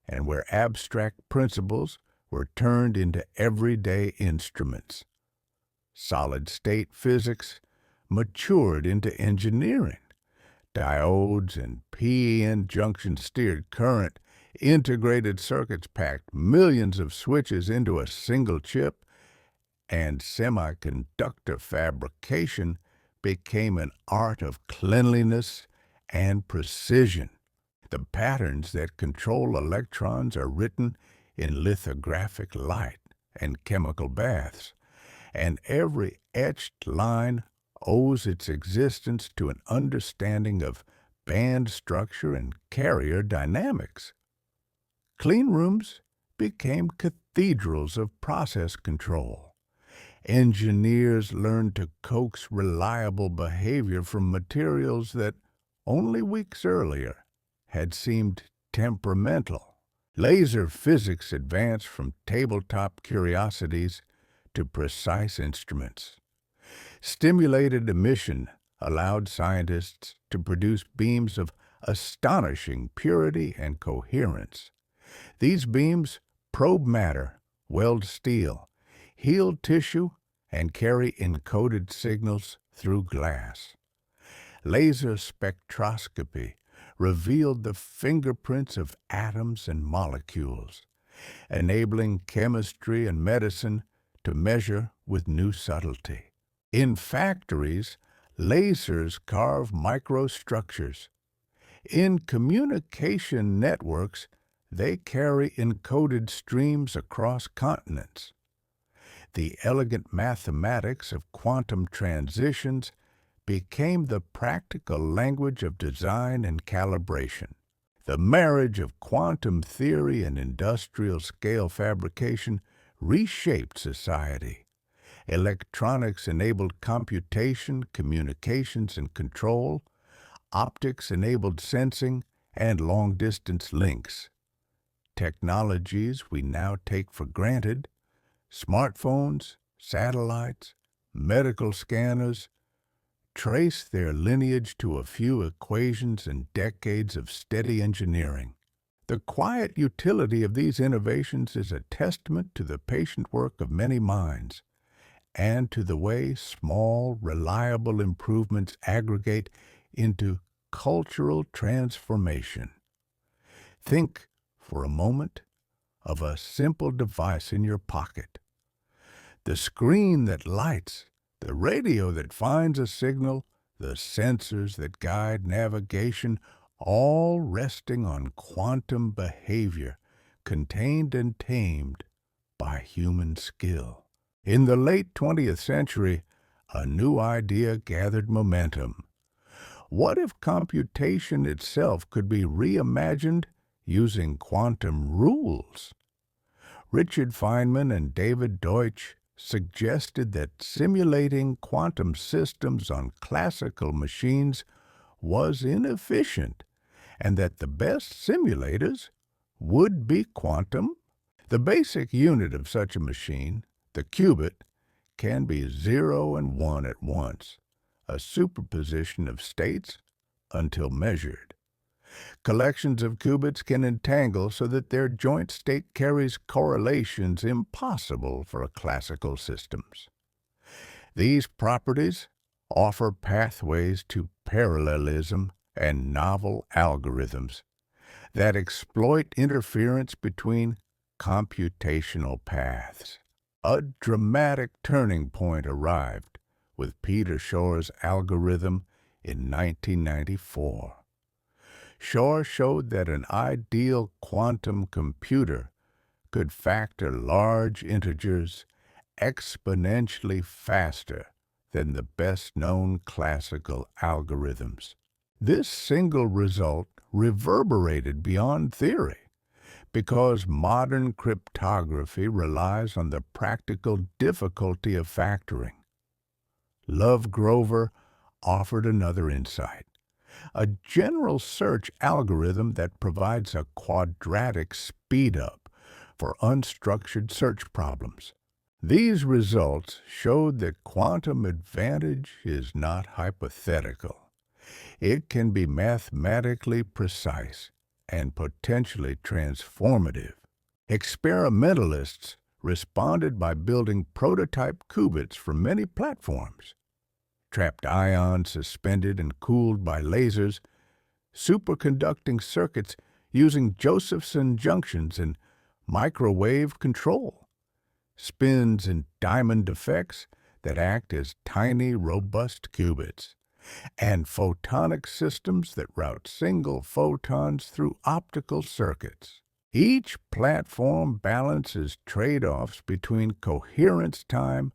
and where abstract principles were turned into everyday instruments. Solid-state physics matured into engineering. Diodes and p-n junction steered current, integrated circuits packed millions of switches into a single chip, and semiconductor fabrication became an art of cleanliness and precision. The patterns that control electrons are written in lithographic light and chemical baths, and every etched line owes its existence to an understanding of band structure and carrier dynamics. Clean rooms became cathedrals of process control. Engineers learned to coax reliable behavior from materials that only weeks earlier had seemed temperamental. Laser physics advanced from tabletop curiosities to precise instruments. Stimulated emission allowed scientists to produce beams of astonishing purity and coherence. These beams probe matter, weld steel, heal tissue, and carry encoded signals through glass. Laser spectroscopy revealed the fingerprints of atoms and molecules, enabling chemistry and medicine to measure with new subtlety. In factories, lasers carve microstructures. In communication networks, they carry encoded streams across continents. The elegant mathematics of quantum transitions became the practical language of design and calibration. The marriage of quantum theory and industrial-scale fabrication reshaped society. Electronics enabled computation, communications, and control. Optics enabled sensing and long-distance links. Technologies we now take for granted, smartphones, satellites, medical scanners, trace their lineage to a few equations and decades of steady engineering. The quiet utility of these innovations is a testament to the patient work of many minds and to the way small, reliable improvements aggregate into cultural transformation. Think for a moment of a simple device in your pocket. The screen that lights, the radio that finds a signal, the sensors that guide navigation, all resting on quantum behavior, contained and tamed by human skill. In the late 20th century, a new idea gathered momentum. What if computation itself could be reimagined using quantum rules? Richard Feynman and David Deutsch suggested that simulating quantum systems on classical machines was inefficient and that the best simulators would be quantum. The basic unit of such a machine, the qubit, can be 0 and 1 at once, a superposition of states until measured. Collections of qubits can entangle so that their joint state carries correlations impossible for classical systems. These properties offer pathways to parallelism and novel algorithms that exploit interference between computational paths. A dramatic turning point arrived with Peter Shor's algorithm in 1994. Shor showed that an ideal quantum computer could factor large integers exponentially faster than the best-known classical algorithms. This single result reverberated beyond theory because modern cryptography relies on the practical difficulty of factoring. Love Grover offered another insight, a general search algorithm that provides a quadratic speedup for unstructured search problems. These results showed that quantum advantage is not hypothetical. It can be mathematically precise and potentially transformative. Experimentalists responded by building prototype qubits for many platforms. Trapped ions suspended and cooled by lasers, superconducting circuits using Josephson junctions and microwave control, spins and diamond effects that act as tiny, robust qubits, and photonic systems that route single photons through optical circuits. Each platform balances trade-offs between coherence time,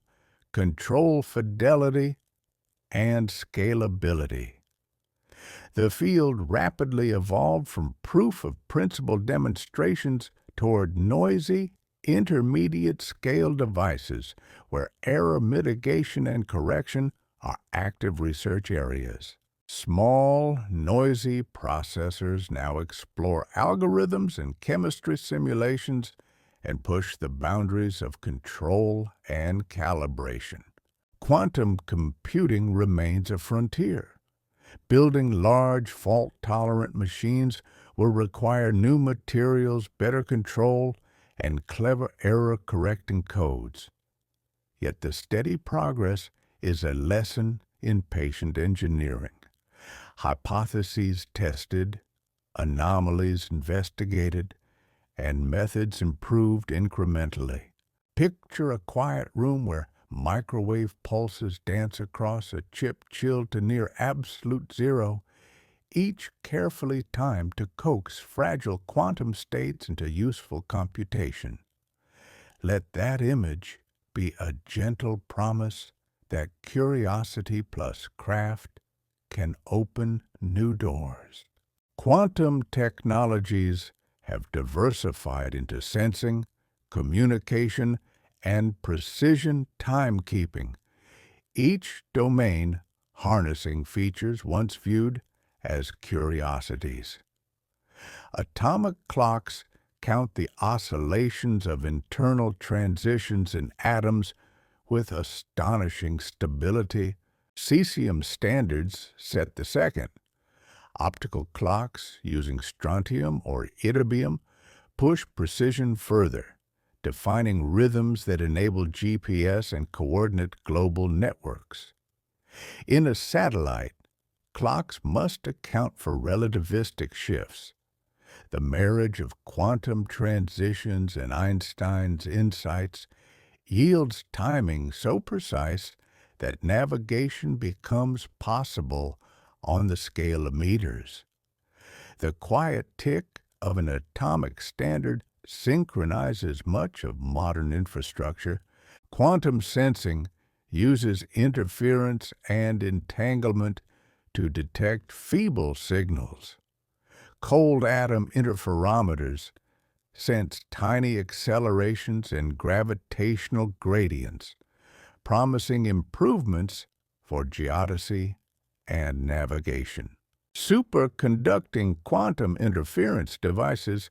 control fidelity, and scalability. The field rapidly evolved from proof-of-principle demonstrations toward noisy, intermediate-scale devices where error mitigation and correction are active research areas. Small, noisy processors now explore algorithms and chemistry simulations and push the boundaries of control and calibration. Quantum computing remains a frontier. Building large, fault-tolerant machines will require new materials, better control, and clever error-correcting codes. Yet the steady progress is a lesson in patient engineering. Hypotheses tested, anomalies investigated, and methods improved incrementally. Picture a quiet room where microwave pulses dance across a chip chilled to near absolute zero, each carefully timed to coax fragile quantum states into useful computation. Let that image be a gentle promise that curiosity plus craft can open new doors. Quantum technologies have diversified into sensing, communication, and precision timekeeping, each domain harnessing features once viewed as curiosities. Atomic clocks count the oscillations of internal transitions in atoms with astonishing stability. Cesium standards set the second. Optical clocks using strontium or ytterbium push precision further, defining rhythms that enable GPS and coordinate global networks. In a satellite, clocks must account for relativistic shifts. The marriage of quantum transitions and Einstein's insights yields timing so precise that navigation becomes possible on the scale of meters. The quiet tick of an atomic standard synchronizes much of modern infrastructure. Quantum sensing uses interference and entanglement to detect feeble signals. Cold atom interferometers sense tiny accelerations and gravitational gradients, promising improvements for geodesy and navigation. Superconducting quantum interference devices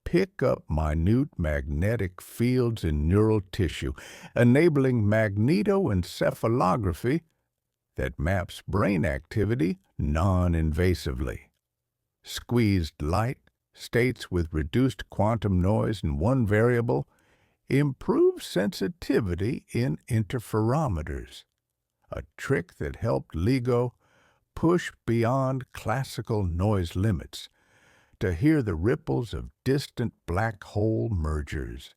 pick up minute magnetic fields in neural tissue, enabling magnetoencephalography that maps brain activity non-invasively. Squeezed light, states with reduced quantum noise in one variable, improve sensitivity in interferometers, a trick that helped LIGO push beyond classical noise limits to hear the ripples of distant black hole mergers.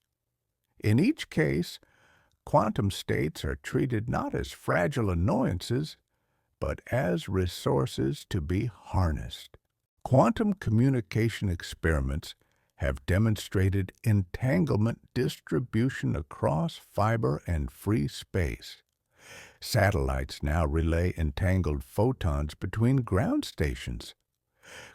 In each case, quantum states are treated not as fragile annoyances, but as resources to be harnessed. Quantum communication experiments have demonstrated entanglement distribution across fiber and free space. Satellites now relay entangled photons between ground stations.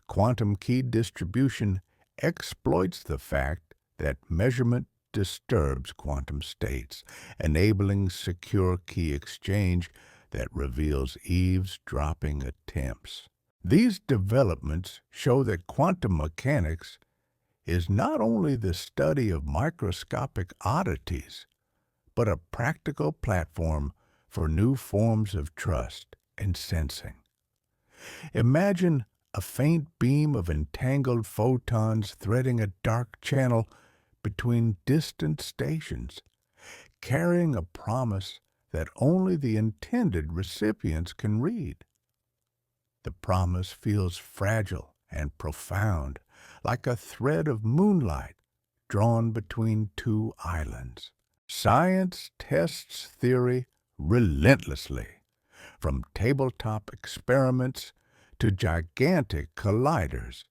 Quantum key distribution exploits the fact that measurement disturbs quantum states, enabling secure key exchange that reveals eavesdropping attempts. These developments show that quantum mechanics is not only the study of microscopic oddities, but a practical platform for new forms of trust and sensing. Imagine a faint beam of entangled photons threading a dark channel between distant stations, carrying a promise that only the intended recipients can read. The promise feels fragile and profound, like a thread of moonlight drawn between two islands. Science tests theory relentlessly, from tabletop experiments to gigantic colliders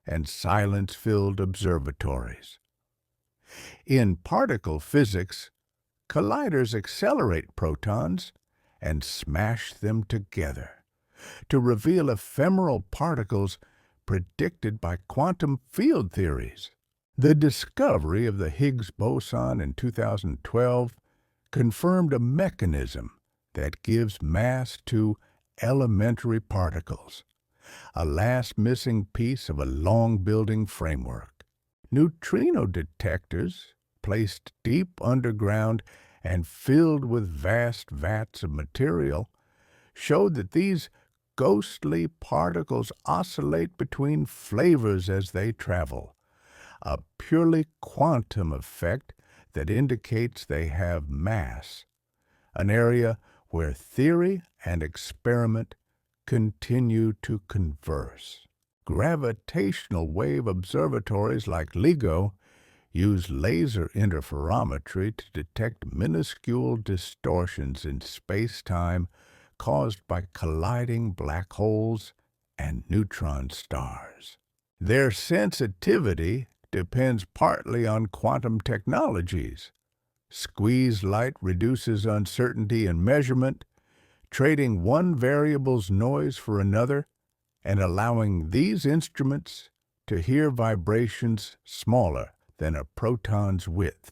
and silence-filled observatories. In particle physics, colliders accelerate protons and smash them together to reveal ephemeral particles predicted by quantum field theories. The discovery of the Higgs boson in 2012 confirmed a mechanism that gives mass to elementary particles, a last missing piece of a long-building framework. Neutrino detectors, placed deep underground and filled with vast vats of material, showed that these ghostly particles oscillate between flavors as they travel, a purely quantum effect that indicates they have mass, an area where theory and experiment continue to converse. Gravitational wave observatories like LIGO use laser interferometry to detect minuscule distortions in space-time caused by colliding black holes and neutron stars. Their sensitivity depends partly on quantum technologies. Squeeze light reduces uncertainty in measurement, trading one variable's noise for another and allowing these instruments to hear vibrations smaller than a proton's width.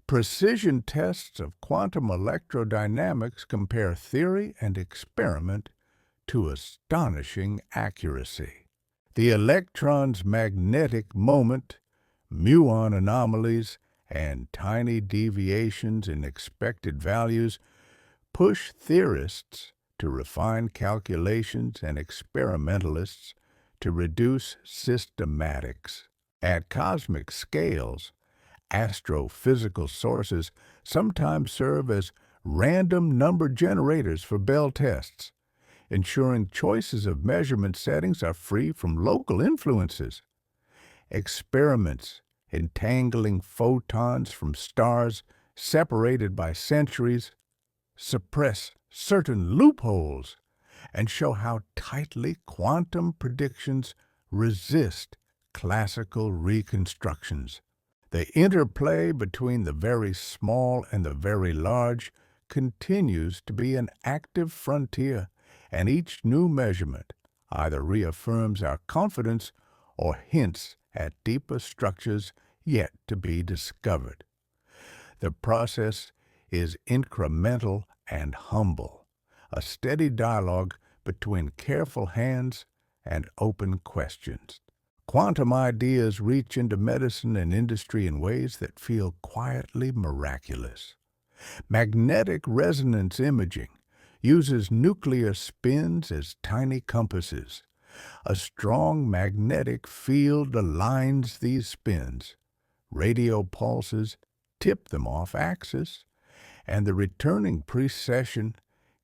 Precision tests of quantum electrodynamics compare theory and experiment to astonishing accuracy. The electron's magnetic moment, muon anomalies, and tiny deviations in expected values push theorists to refine calculations and experimentalists to reduce systematics. At cosmic scales, astrophysical sources sometimes serve as random number generators for Bell tests, ensuring choices of measurement settings are free from local influences. Experiments entangling photons from stars separated by centuries suppress certain loopholes and show how tightly quantum predictions resist classical reconstructions. The interplay between the very small and the very large continues to be an active frontier, and each new measurement either reaffirms our confidence or hints at deeper structures yet to be discovered. The process is incremental and humble, a steady dialogue between careful hands and open questions. Quantum ideas reach into medicine and industry in ways that feel quietly miraculous. Magnetic resonance imaging uses nuclear spins as tiny compasses. A strong magnetic field aligns these spins. Radio pulses tip them off axis, and the returning precession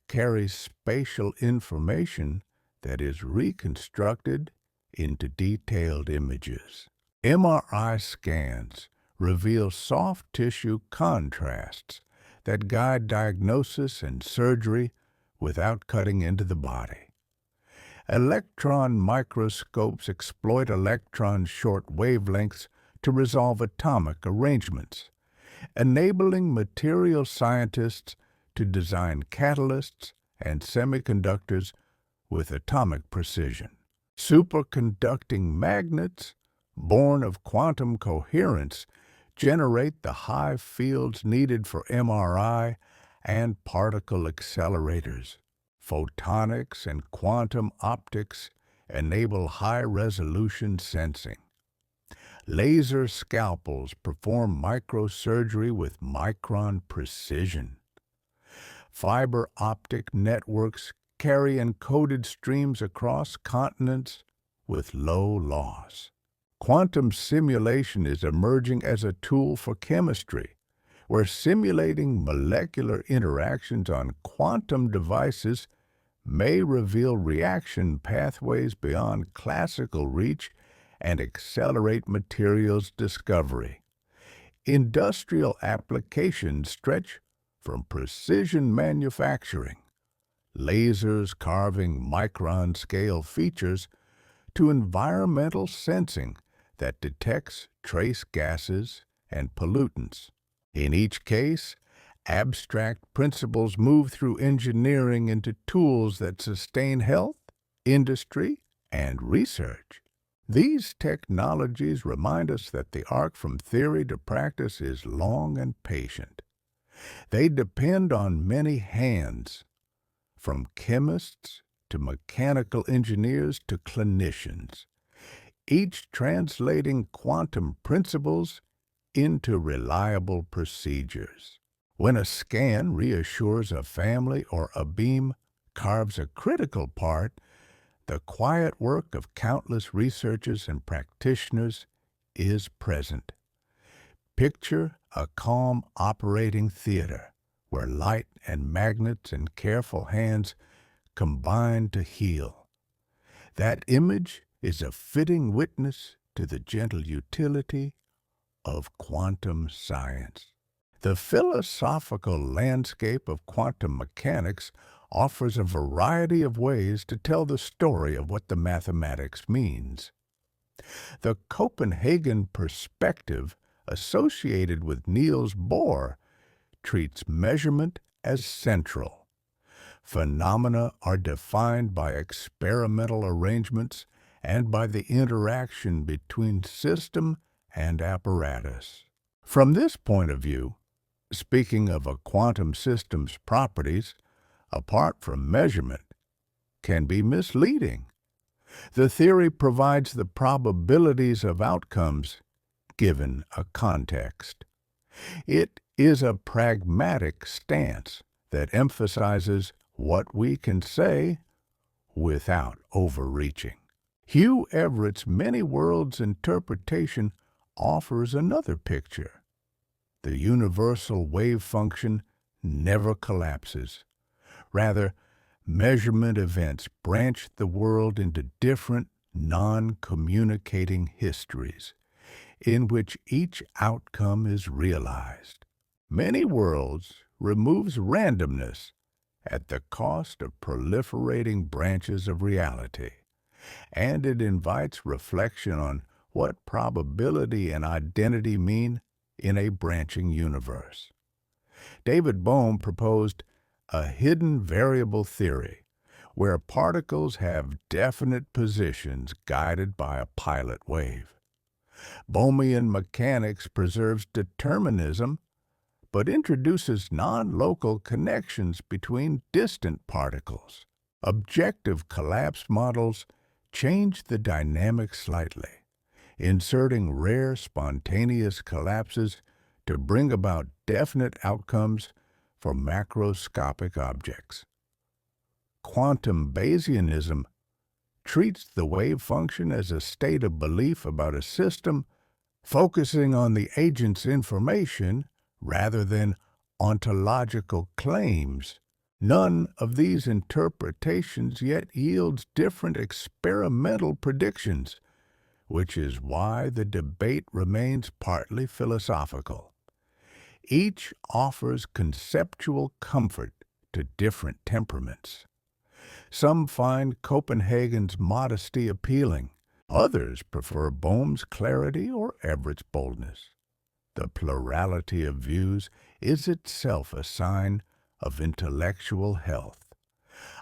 carries spatial information that is reconstructed into detailed images. MRI scans reveal soft tissue contrasts that guide diagnosis and surgery without cutting into the body. Electron microscopes exploit electron short wavelengths to resolve atomic arrangements, enabling material scientists to design catalysts and semiconductors with atomic precision. Superconducting magnets, born of quantum coherence, generate the high fields needed for MRI and particle accelerators. Photonics and quantum optics enable high-resolution sensing. Laser scalpels perform microsurgery with micron precision. Fiber optic networks carry encoded streams across continents with low loss. Quantum simulation is emerging as a tool for chemistry, where simulating molecular interactions on quantum devices may reveal reaction pathways beyond classical reach and accelerate materials discovery. Industrial applications stretch from precision manufacturing, lasers carving micron-scale features, to environmental sensing that detects trace gases and pollutants. In each case, abstract principles move through engineering into tools that sustain health, industry, and research. These technologies remind us that the arc from theory to practice is long and patient. They depend on many hands, from chemists to mechanical engineers to clinicians, each translating quantum principles into reliable procedures. When a scan reassures a family or a beam carves a critical part, the quiet work of countless researchers and practitioners is present. Picture a calm operating theater where light and magnets and careful hands combine to heal. That image is a fitting witness to the gentle utility of quantum science. The philosophical landscape of quantum mechanics offers a variety of ways to tell the story of what the mathematics means. The Copenhagen perspective associated with Niels Bohr treats measurement as central. Phenomena are defined by experimental arrangements and by the interaction between system and apparatus. From this point of view, speaking of a quantum system's properties, apart from measurement, can be misleading. The theory provides the probabilities of outcomes given a context. It is a pragmatic stance that emphasizes what we can say without overreaching. Hugh Everett's many worlds interpretation offers another picture. The universal wave function never collapses. Rather, measurement events branch the world into different, non-communicating histories, in which each outcome is realized. Many worlds removes randomness at the cost of proliferating branches of reality, and it invites reflection on what probability and identity mean in a branching universe. David Bohm proposed a hidden variable theory, where particles have definite positions guided by a pilot wave. Bohmian mechanics preserves determinism, but introduces non-local connections between distant particles. Objective collapse models change the dynamic slightly, inserting rare spontaneous collapses to bring about definite outcomes for macroscopic objects. Quantum Bayesianism treats the wave function as a state of belief about a system, focusing on the agent's information rather than ontological claims. None of these interpretations yet yields different experimental predictions, which is why the debate remains partly philosophical. Each offers conceptual comfort to different temperaments. Some find Copenhagen's modesty appealing. Others prefer Bohm's clarity or Everett's boldness. The plurality of views is itself a sign of intellectual health,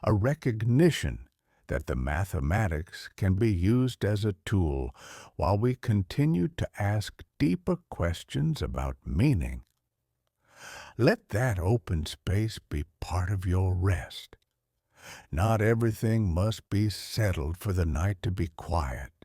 a recognition that the mathematics can be used as a tool while we continue to ask deeper questions about meaning. Let that open space be part of your rest. Not everything must be settled for the night to be quiet.